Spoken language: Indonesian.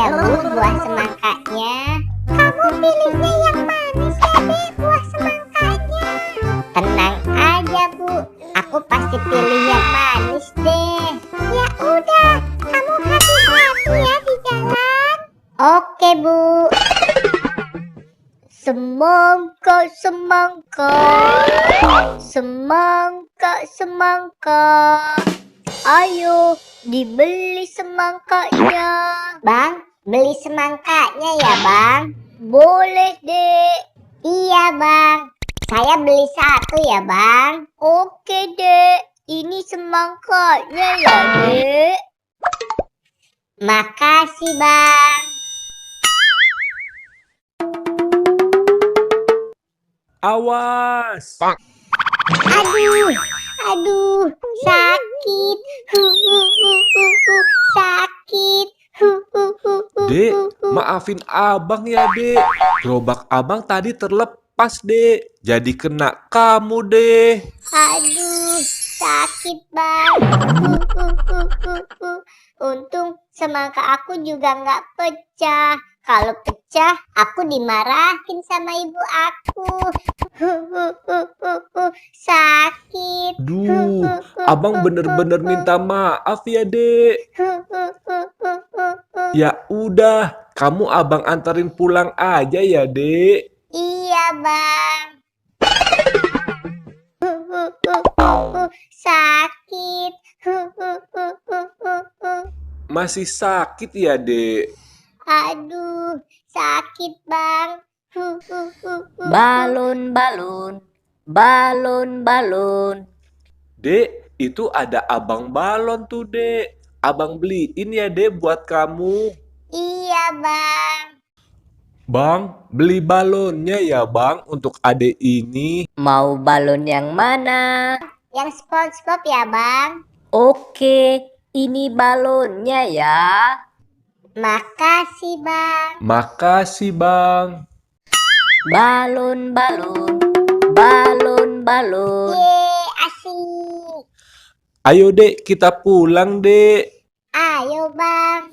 ya Bu buah semangkanya? Kamu pilihnya yang manis ya Dek buah semangkanya? Tenang aja Bu, aku pasti pilih yang manis deh. Ya udah, kamu hati-hati ya di jalan. Oke Bu. Semangka, semangka, semangka, semangka. Ayo dibeli semangkanya. Bang, beli semangkanya ya Bang? Boleh Dek. Iya Bang, saya beli satu ya Bang. Oke Dek, ini semangkanya ya Dek. Makasih Bang. Awas! Aduh, sakit. Sakit. Dek, maafin abang ya dek. Gerobak abang tadi terlepas dek. Jadi kena kamu deh. Aduh, sakit Bang. Untung semangka aku juga nggak pecah. Kalau pecah, aku dimarahin sama ibu aku. Sakit. Duh, abang bener-bener minta maaf ya dek. Ya udah, kamu abang anterin pulang aja ya dek. Iya Bang. Sakit. Masih sakit ya dek? Aduh, sakit Bang. Balon, balon, balon, balon. Dek, itu ada abang balon tuh dek. Abang beliin ya dek buat kamu. Iya Bang. Bang, beli balonnya ya bang untuk adek ini. Mau balon yang mana? Yang SpongeBob ya Bang. Oke, ini balonnya ya. Makasih Bang. Makasih bang. Balon, balon, balon, balon. Yeay, asik. Ayo dek, kita pulang dek. Ayo Bang.